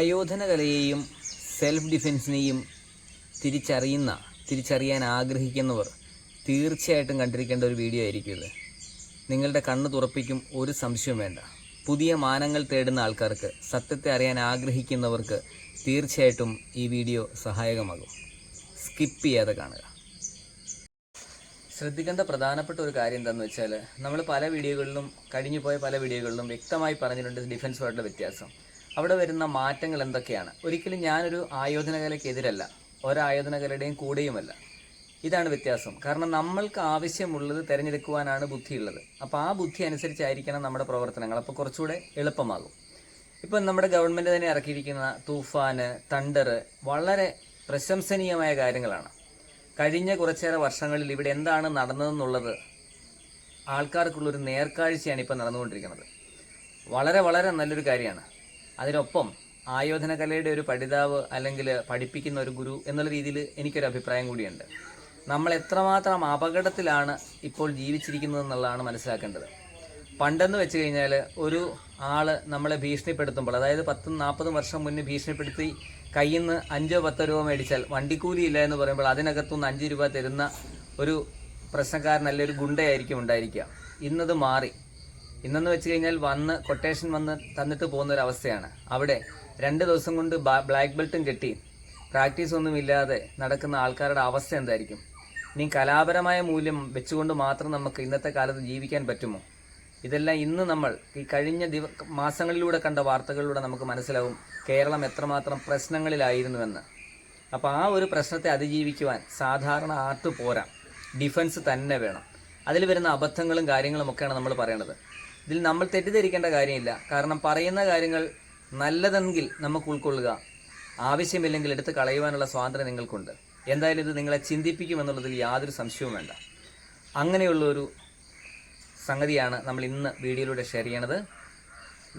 ആയോധന കലയെയും സെൽഫ് ഡിഫെൻസിനെയും തിരിച്ചറിയാൻ ആഗ്രഹിക്കുന്നവർ തീർച്ചയായിട്ടും കണ്ടിരിക്കേണ്ട ഒരു വീഡിയോ ആയിരിക്കും ഇത്. നിങ്ങളുടെ കണ്ണ് തുറപ്പിക്കും, ഒരു സംശയവും വേണ്ട. പുതിയ മാനങ്ങൾ തേടുന്ന ആൾക്കാർക്ക്, സത്യത്തെ അറിയാൻ ആഗ്രഹിക്കുന്നവർക്ക് തീർച്ചയായിട്ടും ഈ വീഡിയോ സഹായകമാകും. സ്കിപ്പ് ചെയ്യാതെ കാണുക. ശ്രദ്ധിക്കേണ്ട പ്രധാനപ്പെട്ട ഒരു കാര്യം എന്താണെന്ന് വെച്ചാൽ, നമ്മൾ പല വീഡിയോകളിലും കഴിഞ്ഞുപോയ പല വീഡിയോകളിലും വ്യക്തമായി പറഞ്ഞിട്ടുണ്ട് ഡിഫൻസുമായിട്ടുള്ള വ്യത്യാസം. അവിടെ വരുന്ന മാറ്റങ്ങൾ എന്തൊക്കെയാണ്. ഒരിക്കലും ഞാനൊരു ആയോധന കലയ്ക്കെതിരല്ല, ഒരായോധന കലയുടെയും കൂടെയുമല്ല. ഇതാണ് വ്യത്യാസം. കാരണം നമ്മൾക്ക് ആവശ്യമുള്ളത് തിരഞ്ഞെടുക്കുവാനാണ് ബുദ്ധിയുള്ളത്. അപ്പോൾ ആ ബുദ്ധി അനുസരിച്ചായിരിക്കണം നമ്മുടെ പ്രവർത്തനങ്ങൾ. അപ്പോൾ കുറച്ചുകൂടെ എളുപ്പമാകും. ഇപ്പം നമ്മുടെ ഗവൺമെൻറ് തന്നെ ഇറക്കിയിരിക്കുന്ന തൂഫാന്, തണ്ടർ വളരെ പ്രശംസനീയമായ കാര്യങ്ങളാണ്. കഴിഞ്ഞ കുറച്ചേറെ വർഷങ്ങളിൽ ഇവിടെ എന്താണ് നടന്നതെന്നുള്ളത് ആൾക്കാർക്കുള്ളൊരു നേർക്കാഴ്ചയാണ് ഇപ്പം നടന്നുകൊണ്ടിരിക്കുന്നത്. വളരെ വളരെ നല്ലൊരു കാര്യമാണ്. അതിനൊപ്പം ആയോധന കലയുടെ ഒരു പഠിതാവ് അല്ലെങ്കിൽ പഠിപ്പിക്കുന്ന ഒരു ഗുരു എന്നുള്ള രീതിയിൽ എനിക്കൊരു അഭിപ്രായം കൂടിയുണ്ട്. നമ്മൾ എത്രമാത്രം അപകടത്തിലാണ് ഇപ്പോൾ ജീവിച്ചിരിക്കുന്നതെന്നുള്ളതാണ് മനസ്സിലാക്കേണ്ടത്. പണ്ടെന്ന് വെച്ച് കഴിഞ്ഞാൽ ഒരു ആൾ നമ്മളെ ഭീഷണിപ്പെടുത്തുമ്പോൾ, അതായത് 10-40 വർഷം മുന്നേ ഭീഷണിപ്പെടുത്തി കയ്യിൽ നിന്ന് 5-10 രൂപ മേടിച്ചാൽ വണ്ടിക്കൂലി ഇല്ല എന്ന് പറയുമ്പോൾ അതിനകത്തുനിന്ന് 5 രൂപ തരുന്ന ഒരു പ്രശ്നക്കാരനല്ല, ഒരു ഗുണ്ടയായിരിക്കും ഉണ്ടായിരിക്കുക. ഇന്നത് മാറി. ഇന്നെന്ന് വെച്ച് കഴിഞ്ഞാൽ കൊട്ടേഷൻ വന്ന് തന്നിട്ട് പോകുന്നൊരവസ്ഥയാണ്. അവിടെ 2 ദിവസം കൊണ്ട് ബ്ലാക്ക് ബെൽറ്റും കെട്ടി പ്രാക്ടീസ് ഒന്നും ഇല്ലാതെ നടക്കുന്ന ആൾക്കാരുടെ അവസ്ഥ എന്തായിരിക്കും? ഇനി കലാപരമായ മൂല്യം വെച്ചുകൊണ്ട് മാത്രം നമുക്ക് ഇന്നത്തെ കാലത്ത് ജീവിക്കാൻ പറ്റുമോ? ഇതെല്ലാം ഇന്ന് നമ്മൾ ഈ കഴിഞ്ഞ മാസങ്ങളിലൂടെ കണ്ട വാർത്തകളിലൂടെ നമുക്ക് മനസ്സിലാവും കേരളം എത്രമാത്രം പ്രശ്നങ്ങളിലായിരുന്നുവെന്ന്. അപ്പോൾ ആ ഒരു പ്രശ്നത്തെ അതിജീവിക്കുവാൻ സാധാരണ ആർട്ട് പോരാ, ഡിഫൻസ് തന്നെ വേണം. അതിൽ വരുന്ന അബദ്ധങ്ങളും കാര്യങ്ങളും ഒക്കെയാണ് നമ്മൾ പറയേണ്ടത്. ഇതിൽ നമ്മൾ തെറ്റിദ്ധരിക്കേണ്ട കാര്യമില്ല. കാരണം പറയുന്ന കാര്യങ്ങൾ നല്ലതെങ്കിൽ നമുക്ക് ഉൾക്കൊള്ളുക, ആവശ്യമില്ലെങ്കിൽ എടുത്ത് കളയുവാനുള്ള സ്വാതന്ത്ര്യം നിങ്ങൾക്കുണ്ട്. എന്തായാലും ഇത് നിങ്ങളെ ചിന്തിപ്പിക്കുമെന്നുള്ളതിൽ യാതൊരു സംശയവും വേണ്ട. അങ്ങനെയുള്ളൊരു സംഗതിയാണ് നമ്മൾ ഇന്ന് വീഡിയോയിലൂടെ ഷെയർ ചെയ്യണത്.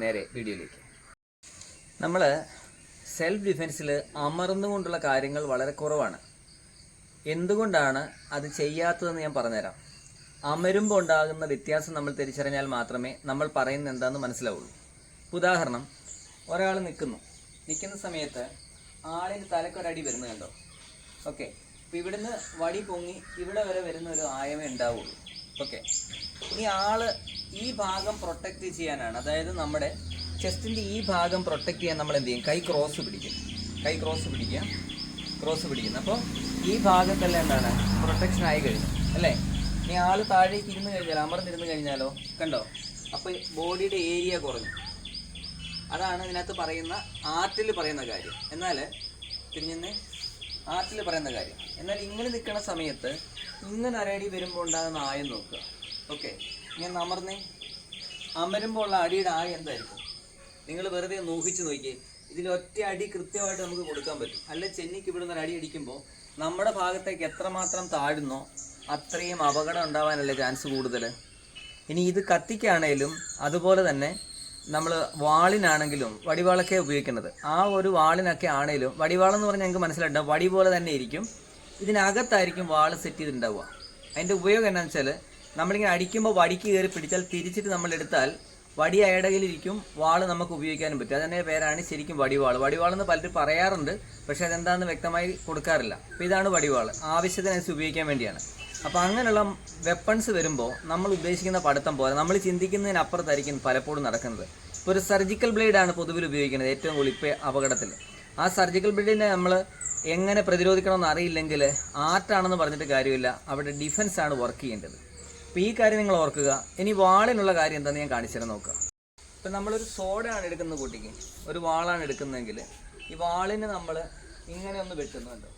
നേരെ വീഡിയോയിലേക്ക്. നമ്മൾ സെൽഫ് ഡിഫെൻസിൽ അമർന്നുകൊണ്ടുള്ള കാര്യങ്ങൾ വളരെ കുറവാണ്. എന്തുകൊണ്ടാണ് അത് ചെയ്യാത്തതെന്ന് ഞാൻ പറഞ്ഞുതരാം. അമരുമ്പോൾ ഉണ്ടാകുന്ന വ്യത്യാസം നമ്മൾ തിരിച്ചറിഞ്ഞാൽ മാത്രമേ നമ്മൾ പറയുന്നത് എന്താണെന്ന് മനസ്സിലാവുള്ളൂ. ഉദാഹരണം, ഒരാൾ നിൽക്കുന്ന സമയത്ത് ആളിന് തലക്കൊരടി വരുന്നത് കണ്ടോ? ഓക്കെ, അപ്പോൾ ഇവിടുന്ന് വടി പൊങ്ങി ഇവിടെ വരെ വരുന്ന ഒരു ആയമേ ഉണ്ടാവുള്ളൂ. ഓക്കെ, ഇനി ആള് ഈ ഭാഗം പ്രൊട്ടക്റ്റ് ചെയ്യാനാണ്, അതായത് നമ്മുടെ ചെസ്റ്റിൻ്റെ ഈ ഭാഗം പ്രൊട്ടക്റ്റ് ചെയ്യാൻ നമ്മൾ എന്ത് ചെയ്യും? കൈ ക്രോസ് പിടിക്കുന്നു. അപ്പോൾ ഈ ഭാഗത്തെല്ലാം എന്താണ്? പ്രൊട്ടക്ഷൻ ആയി കഴിഞ്ഞു അല്ലേ? ഇനി ആള് താഴേക്ക് ഇരുന്ന് കഴിഞ്ഞാൽ, അമർന്നിരുന്ന് കഴിഞ്ഞാലോ കണ്ടോ? അപ്പോൾ ബോഡിയുടെ ഏരിയ കുറഞ്ഞു. അതാണ് ഇതിനകത്ത് പറയുന്ന ആർട്ടിൽ പറയുന്ന കാര്യം. എന്നാൽ ആർട്ടിൽ പറയുന്ന കാര്യം. എന്നാൽ ഇങ്ങനെ നിൽക്കുന്ന സമയത്ത് ഇങ്ങനെ അരടി വരുമ്പോൾ ഉണ്ടാകുന്ന ആയം നോക്കുക. ഓക്കെ, ഇങ്ങനെ അമരുമ്പോൾ ഉള്ള അടിയുടെ ആയം എന്തായിരിക്കും? നിങ്ങൾ വെറുതെ ഊഹിച്ച് നോക്കിയേ. ഇതിലൊറ്റ അടി കൃത്യമായിട്ട് നമുക്ക് കൊടുക്കാൻ പറ്റും. അല്ല, ചെന്നിക്ക് ഇവിടുന്ന് ഒരു അടി അടിക്കുമ്പോൾ നമ്മുടെ ഭാഗത്തേക്ക് എത്രമാത്രം താഴുന്നോ അത്രയും അപകടം ഉണ്ടാവാനല്ലേ ചാൻസ് കൂടുതൽ. ഇനി ഇത് കത്തിക്കാണേലും അതുപോലെ തന്നെ നമ്മൾ വാളിനാണെങ്കിലും വടിവാളൊക്കെ ഉപയോഗിക്കുന്നത്. ആ ഒരു വാളിനൊക്കെ ആണേലും വടിവാളെന്ന് പറഞ്ഞാൽ ഞങ്ങൾക്ക് മനസ്സിലായിട്ട് വടി പോലെ തന്നെ ഇരിക്കും. ഇതിനകത്തായിരിക്കും വാൾ സെറ്റ് ചെയ്തിട്ടുണ്ടാവുക. അതിൻ്റെ ഉപയോഗം എന്താണെന്ന് വെച്ചാൽ, നമ്മളിങ്ങനെ അടിക്കുമ്പോൾ വടിക്ക് കയറി പിടിച്ചാൽ തിരിച്ചിട്ട് നമ്മളെടുത്താൽ വടി അയടകയിലിരിക്കും, വാള് നമുക്ക് ഉപയോഗിക്കാനും പറ്റും. അതിൻ്റെ പേരാണ് ശരിക്കും വടിവാൾ. വടിവാളെന്ന് പലരും പറയാറുണ്ട്, പക്ഷേ അതെന്താണെന്ന് വ്യക്തമായി കൊടുക്കാറില്ല. അപ്പോൾ ഇതാണ് വടിവാൾ, ആവശ്യത്തിനനുസരിച്ച് ഉപയോഗിക്കാൻ വേണ്ടിയാണ്. അപ്പോൾ അങ്ങനെയുള്ള വെപ്പൺസ് വരുമ്പോൾ നമ്മൾ ഉദ്ദേശിക്കുന്ന പഠിത്തം പോലെ നമ്മൾ ചിന്തിക്കുന്നതിനപ്പുറത്തായിരിക്കും പലപ്പോഴും നടക്കുന്നത്. ഇപ്പോൾ ഒരു സർജിക്കൽ ബ്ലേഡാണ് പൊതുവിൽ ഉപയോഗിക്കുന്നത് ഏറ്റവും കൂടുതൽ ഇപ്പോൾ അപകടത്തിൽ. ആ സർജിക്കൽ ബ്ലേഡിനെ നമ്മൾ എങ്ങനെ പ്രതിരോധിക്കണമെന്ന് അറിയില്ലെങ്കിൽ ആർട്ടാണെന്ന് പറഞ്ഞിട്ട് കാര്യമില്ല, അവിടെ ഡിഫൻസാണ് വർക്ക് ചെയ്യേണ്ടത്. അപ്പോൾ ഈ കാര്യം നിങ്ങൾ ഓർക്കുക. ഇനി വാളിനുള്ള കാര്യം എന്താണെന്ന് ഞാൻ കാണിച്ചു തരാൻ നോക്കുക. ഇപ്പം നമ്മളൊരു സോഡാണ് എടുക്കുന്ന കുട്ടിക്ക്, ഒരു വാളാണ് എടുക്കുന്നതെങ്കിൽ ഈ വാളിന് നമ്മൾ ഇങ്ങനെ ഒന്ന് വെട്ടുന്നുണ്ടോ?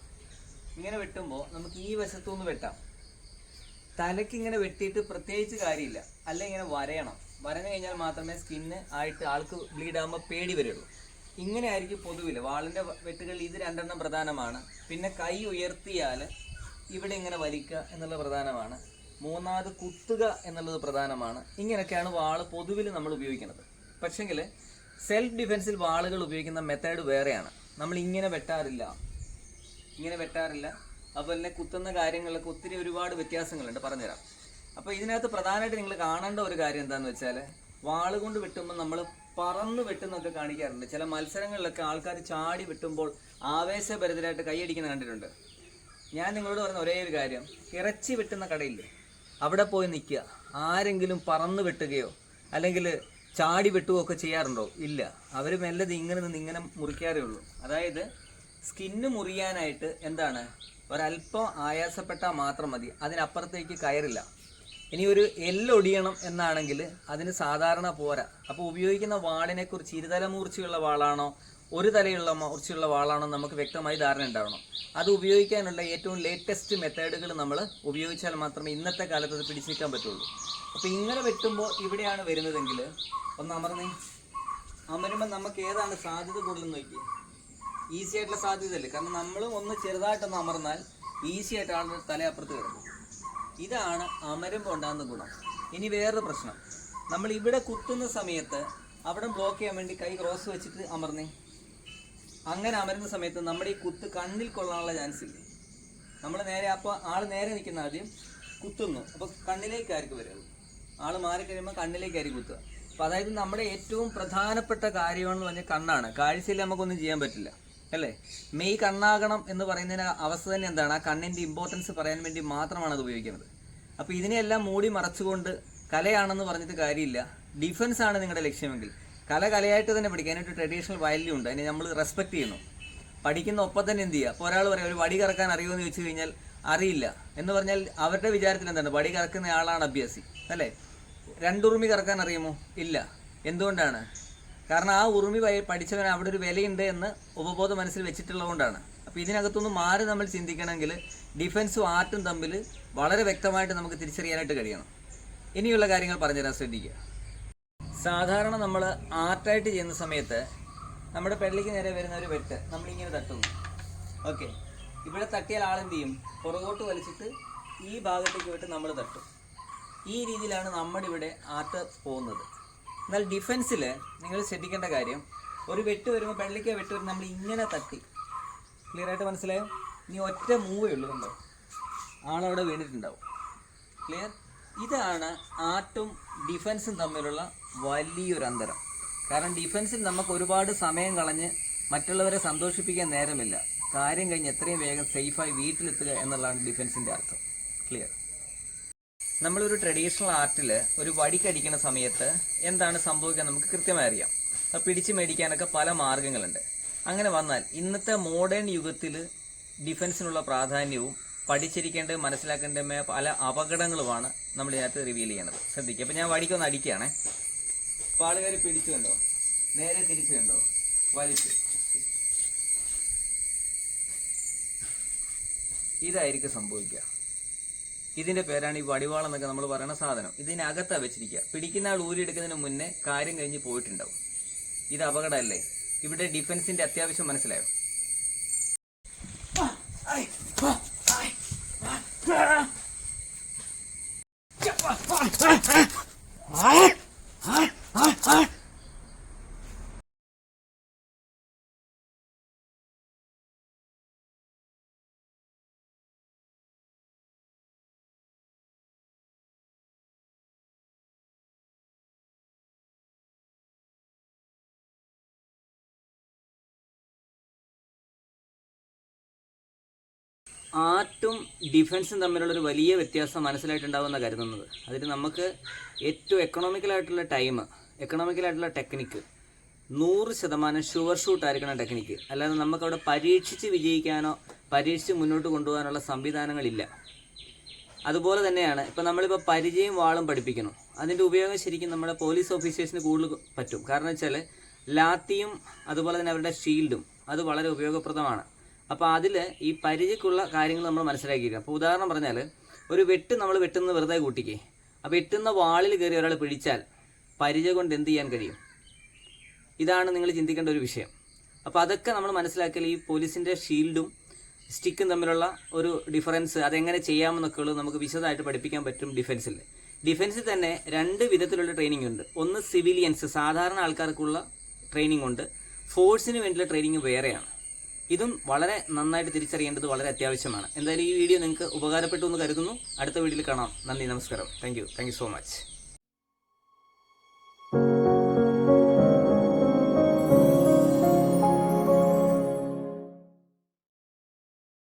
ഇങ്ങനെ വെട്ടുമ്പോൾ നമുക്ക് ഈ വശത്തുനിന്ന് വെട്ടാം. തലയ്ക്ക് ഇങ്ങനെ വെട്ടിയിട്ട് പ്രത്യേകിച്ച് കാര്യമില്ല. അല്ല, ഇങ്ങനെ വരഞ്ഞു കഴിഞ്ഞാൽ മാത്രമേ സ്കിന്ന് ആയിട്ട് ആൾക്ക് ബ്ലീഡ് ആകുമ്പോൾ പേടി വരുള്ളൂ. ഇങ്ങനെ ആയിരിക്കും പൊതുവിൽ വാളിൻ്റെ വെട്ടുകളിൽ ഇത് രണ്ടെണ്ണം പ്രധാനമാണ്. പിന്നെ കൈ ഉയർത്തിയാൽ ഇവിടെ ഇങ്ങനെ വലിക്കുക എന്നുള്ളത് പ്രധാനമാണ്. മൂന്നാമത് കുത്തുക എന്നുള്ളത് പ്രധാനമാണ്. ഇങ്ങനെയൊക്കെയാണ് വാള് പൊതുവിൽ നമ്മൾ ഉപയോഗിക്കുന്നത്. പക്ഷെങ്കിൽ സെൽഫ് ഡിഫെൻസിൽ വാളുകൾ ഉപയോഗിക്കുന്ന മെത്തേഡ് വേറെയാണ്. നമ്മൾ ഇങ്ങനെ വെട്ടാറില്ല. അതുപോലെ തന്നെ കുത്തുന്ന കാര്യങ്ങളിലൊക്കെ ഒത്തിരി ഒരുപാട് വ്യത്യാസങ്ങളുണ്ട്, പറഞ്ഞുതരാം. അപ്പോൾ ഇതിനകത്ത് പ്രധാനമായിട്ട് നിങ്ങൾ കാണേണ്ട ഒരു കാര്യം എന്താണെന്ന് വെച്ചാൽ, വാള് കൊണ്ട് വെട്ടുമ്പോൾ നമ്മൾ പറന്ന് വെട്ടുന്നൊക്കെ കാണിക്കാറുണ്ട്. ചില മത്സരങ്ങളിലൊക്കെ ആൾക്കാർ ചാടി വെട്ടുമ്പോൾ ആവേശഭരിതരായിട്ട് കൈയടിക്കുന്ന കണ്ടിട്ടുണ്ട്. ഞാൻ നിങ്ങളോട് പറയുന്ന ഒരേ ഒരു കാര്യം, ഇറച്ചി വെട്ടുന്ന കടയില്ലേ, അവിടെ പോയി നിൽക്കുക. ആരെങ്കിലും പറന്ന് വെട്ടുകയോ അല്ലെങ്കിൽ ചാടി വെട്ടുകയോ ഒക്കെ ചെയ്യാറുണ്ടോ? ഇല്ല. അവർ മെല്ലത് ഇങ്ങനെ നിന്ന് ഇങ്ങനെ മുറിക്കാറേ ഉള്ളൂ. അതായത് സ്കിന്ന് മുറിയാനായിട്ട് എന്താണ്, ഒരല്പം ആയാസപ്പെട്ടാൽ മാത്രം മതി, അതിനപ്പുറത്തേക്ക് കയറില്ല. ഇനി ഒരു എല്ലൊടിയണം എന്നാണെങ്കിൽ അതിന് സാധാരണ പോരാ. അപ്പോൾ ഉപയോഗിക്കുന്ന വാളിനെ കുറിച്ച് ഇരുതല മൂർച്ചയുള്ള വാളാണോ ഒരു തലയുള്ള മൂർച്ചയുള്ള വാളാണോ നമുക്ക് വ്യക്തമായി ധാരണ ഉണ്ടാവണം. അത് ഉപയോഗിക്കാനുള്ള ഏറ്റവും ലേറ്റസ്റ്റ് മെത്തേഡുകൾ നമ്മൾ ഉപയോഗിച്ചാൽ മാത്രമേ ഇന്നത്തെ കാലത്ത് അത് പിടിച്ചേക്കാൻ പറ്റുള്ളൂ. അപ്പോൾ ഇങ്ങനെ വെട്ടുമ്പോൾ ഇവിടെയാണ് വരുന്നതെങ്കിൽ ഒന്ന് അമരുമ്പോൾ നമുക്ക് ഏതാണ് സാധ്യത കൂടുതൽ നോക്കി? ഈസി ആയിട്ടുള്ള സാധ്യതയല്ലേ. കാരണം നമ്മൾ ഒന്ന് ചെറുതായിട്ടൊന്ന് അമർന്നാൽ ഈസി ആയിട്ട് ആളുടെ തലയപ്പുറത്ത് കിടക്കും. ഇതാണ് അമരുമ്പോൾ ഉണ്ടാകുന്ന ഗുണം. ഇനി വേറൊരു പ്രശ്നം, നമ്മൾ ഇവിടെ കുത്തുന്ന സമയത്ത് അവിടെ ബ്ലോക്ക് ചെയ്യാൻ വേണ്ടി കൈ ക്രോസ് വെച്ചിട്ട് അമർന്നേ. അങ്ങനെ അമരുന്ന സമയത്ത് നമ്മുടെ ഈ കുത്ത് കണ്ണിൽ കൊള്ളാനുള്ള ചാൻസ് ഇല്ലേ. നമ്മൾ നേരെ അപ്പോൾ ആൾ നേരെ നിൽക്കുന്ന ആദ്യം കുത്തുന്നു, അപ്പോൾ കണ്ണിലേക്കായിരിക്കും വരുള്ളൂ. ആൾ മാറിക്കഴിയുമ്പോൾ കണ്ണിലേക്കായിരിക്കും കുത്തുക. അപ്പോൾ അതായത് നമ്മുടെ ഏറ്റവും പ്രധാനപ്പെട്ട കാര്യമാണെന്ന് പറഞ്ഞാൽ കണ്ണാണ്. കാഴ്ചയിൽ നമുക്കൊന്നും ചെയ്യാൻ പറ്റില്ല അല്ലേ. മെയ് കണ്ണാകണം എന്ന് പറയുന്നതിന് അവസ്ഥ തന്നെ എന്താണ്, ആ കണ്ണിൻ്റെ ഇമ്പോർട്ടൻസ് പറയാൻ വേണ്ടി മാത്രമാണ് അത് ഉപയോഗിക്കുന്നത്. അപ്പോൾ ഇതിനെയെല്ലാം മൂടി മറച്ചുകൊണ്ട് കലയാണെന്ന് പറഞ്ഞിട്ട് കാര്യമില്ല. ഡിഫൻസ് ആണ് നിങ്ങളുടെ ലക്ഷ്യമെങ്കിൽ കലയായിട്ട് തന്നെ പഠിക്കുക. അതിനൊരു ട്രഡീഷണൽ വാല്യൂ ഉണ്ട്, അതിനെ നമ്മൾ റെസ്പെക്ട് ചെയ്യുന്നു. പഠിക്കുന്ന ഒപ്പം തന്നെ എന്ത് ചെയ്യുക. അപ്പോൾ ഒരാൾ പറയാം ഒരു വടി കറക്കാൻ അറിയുമോ എന്ന് ചോദിച്ചു കഴിഞ്ഞാൽ അറിയില്ല എന്ന് പറഞ്ഞാൽ അവരുടെ വിചാരത്തിൽ എന്താണ്, വടി കറക്കുന്ന ആളാണ് അഭ്യാസി അല്ലേ. രണ്ടുറുമി കറക്കാൻ അറിയുമോ? ഇല്ല. എന്തുകൊണ്ടാണ്? കാരണം ആ ഉറുമി പഠിച്ചവൻ അവിടെ ഒരു വിലയുണ്ട് എന്ന് ഉപബോധ മനസ്സിൽ വെച്ചിട്ടുള്ളതുകൊണ്ടാണ്. അപ്പോൾ ഇതിനകത്തൊന്ന് മാറി നമ്മൾ ചിന്തിക്കണമെങ്കിൽ ഡിഫൻസും ആർട്ടും തമ്മിൽ വളരെ വ്യക്തമായിട്ട് നമുക്ക് തിരിച്ചറിയാനായിട്ട് കഴിയണം. ഇനിയുള്ള കാര്യങ്ങൾ പറഞ്ഞുതരാൻ ശ്രദ്ധിക്കുക. സാധാരണ നമ്മൾ ആർട്ടായിട്ട് ചെയ്യുന്ന സമയത്ത് നമ്മുടെ പെടലിക്ക് നേരെ വരുന്ന ഒരു വെട്ട് നമ്മളിങ്ങനെ തട്ടുന്നു. ഓക്കെ, ഇവിടെ തട്ടിയാൽ ആളെന്ത് ചെയ്യും, പുറകോട്ട് വലിച്ചിട്ട് ഈ ഭാഗത്തേക്ക് വിട്ട് നമ്മൾ തട്ടും. ഈ രീതിയിലാണ് നമ്മുടെ ഇവിടെ ആർട്ട് പോകുന്നത്. എന്നാൽ ഡിഫൻസിൽ നിങ്ങൾ ശ്രദ്ധിക്കേണ്ട കാര്യം, ഒരു വെട്ട് വരുമ്പോൾ പെടലിക്ക് വെട്ട് വരുമ്പോൾ നമ്മൾ ഇങ്ങനെ തട്ടി. ക്ലിയർ ആയിട്ട് മനസ്സിലായോ? ഇനി ഒറ്റ മൂവേ ഉള്ളൂ, കണ്ടോ ആളവിടെ വീണിട്ടുണ്ടാവും. ക്ലിയർ? ഇതാണ് ആർട്ടും ഡിഫൻസും തമ്മിലുള്ള വലിയൊരു അന്തരം. കാരണം ഡിഫൻസിൽ നമുക്ക് ഒരുപാട് സമയം കളഞ്ഞ് മറ്റുള്ളവരെ സന്തോഷിപ്പിക്കാൻ നേരമില്ല. കാര്യം കഴിഞ്ഞ് എത്രയും വേഗം സേഫായി വീട്ടിലെത്തുക എന്നുള്ളതാണ് ഡിഫൻസിൻ്റെ അർത്ഥം. ക്ലിയർ? നമ്മളൊരു ട്രഡീഷണൽ ആർട്ടിൽ ഒരു വടിക്കടിക്കുന്ന സമയത്ത് എന്താണ് സംഭവിക്കുക നമുക്ക് കൃത്യമായി അറിയാം. അത് പിടിച്ച് മേടിക്കാനൊക്കെ പല മാർഗങ്ങളുണ്ട്. അങ്ങനെ വന്നാൽ ഇന്നത്തെ മോഡേൺ യുഗത്തിൽ ഡിഫൻസിനുള്ള പ്രാധാന്യവും പഠിച്ചിരിക്കേണ്ടത് മനസ്സിലാക്കേണ്ടതുമായ പല അപകടങ്ങളുമാണ് നമ്മൾ ഇതിനകത്ത് റിവീൽ ചെയ്യണത്. ശ്രദ്ധിക്കുക. അപ്പോൾ ഞാൻ വടിക്കൊന്ന് അടിക്കുകയാണേ. അപ്പോൾ ആളുകാർ പിടിച്ചു കണ്ടോ, നേരെ തിരിച്ചു കണ്ടോ, വലിച്ചു. ഇതായിരിക്കും സംഭവിക്കുക. ഇതിൻ്റെ പേരാണ് ഈ വടിവാളെന്നൊക്കെ നമ്മൾ പറയുന്ന സാധനം. ഇതിനകത്താണ് വെച്ചിരിക്കുക. പിടിക്കുന്ന ആൾ ഊരിയെടുക്കുന്നതിന് മുന്നേ കാര്യം കഴിഞ്ഞ് പോയിട്ടുണ്ടാവും. ഇത് അപകടമല്ലേ? ഇവിടെ ഡിഫൻസിൻ്റെ അത്യാവശ്യം മനസ്സിലായോ? ആർട്ടും ഡിഫൻസും തമ്മിലുള്ളൊരു വലിയ വ്യത്യാസം മനസ്സിലായിട്ടുണ്ടാവുമെന്ന് കരുതുന്നത്. അതിൽ നമുക്ക് ഏറ്റവും എക്കണോമിക്കലായിട്ടുള്ള ടൈം, എക്കണോമിക്കലായിട്ടുള്ള ടെക്നിക്ക് 100% ഷുവർ ഷൂട്ട് ആയിരിക്കണം ടെക്നിക്ക്. അല്ലാതെ നമുക്കവിടെ പരീക്ഷിച്ച് വിജയിക്കാനോ പരീക്ഷിച്ച് മുന്നോട്ട് കൊണ്ടുപോകാനുള്ള സംവിധാനങ്ങളില്ല. അതുപോലെ തന്നെയാണ് ഇപ്പോൾ നമ്മളിപ്പോൾ പരിചയം വാളും പഠിപ്പിക്കണം. അതിൻ്റെ ഉപയോഗം ശരിക്കും നമ്മുടെ പോലീസ് ഓഫീസേഴ്സിന് കൂടുതൽ പറ്റും. കാരണം വെച്ചാൽ ലാത്തിയും അതുപോലെ തന്നെ അവരുടെ ഷീൽഡും അത് വളരെ ഉപയോഗപ്രദമാണ്. അപ്പോൾ അതിൽ ഈ പരിചയക്കുള്ള കാര്യങ്ങൾ നമ്മൾ മനസ്സിലാക്കിയിരിക്കുക. അപ്പോൾ ഉദാഹരണം പറഞ്ഞാൽ ഒരു വെട്ട് നമ്മൾ വെട്ടുന്നത് വെറുതെ കൂട്ടിക്കേ. അപ്പോൾ വെട്ടുന്ന വാളിൽ കയറി ഒരാൾ പിടിച്ചാൽ പരിച കൊണ്ട് എന്ത് ചെയ്യാൻ കഴിയും? ഇതാണ് നിങ്ങൾ ചിന്തിക്കേണ്ട ഒരു വിഷയം. അപ്പോൾ അതൊക്കെ നമ്മൾ മനസ്സിലാക്കിയാൽ ഈ പോലീസിൻ്റെ ഷീൽഡും സ്റ്റിക്കും തമ്മിലുള്ള ഒരു ഡിഫറൻസ്, അതെങ്ങനെ ചെയ്യാമെന്നൊക്കെ ഉള്ളത് നമുക്ക് വിശദമായിട്ട് പഠിപ്പിക്കാൻ പറ്റും ഡിഫൻസിൽ. ഡിഫൻസിൽ തന്നെ 2 വിധത്തിലുള്ള ട്രെയിനിങ് ഉണ്ട്. ഒന്ന് സിവിലിയൻസ്, സാധാരണ ആൾക്കാർക്കുള്ള ട്രെയിനിങ് ഉണ്ട്. ഫോഴ്സിന് വേണ്ടിയുള്ള ട്രെയിനിങ് വേറെയാണ്. ഇതും വളരെ നന്നായിട്ട് തിരിച്ചറിയേണ്ടത് വളരെ അത്യാവശ്യമാണ്. എന്തായാലും ഈ വീഡിയോ നിങ്ങൾക്ക് ഉപകാരപ്പെട്ടു എന്ന് കരുതുന്നു. അടുത്ത വീഡിയോയിൽ കാണാം. നന്ദി, നമസ്കാരം. Thank you so much.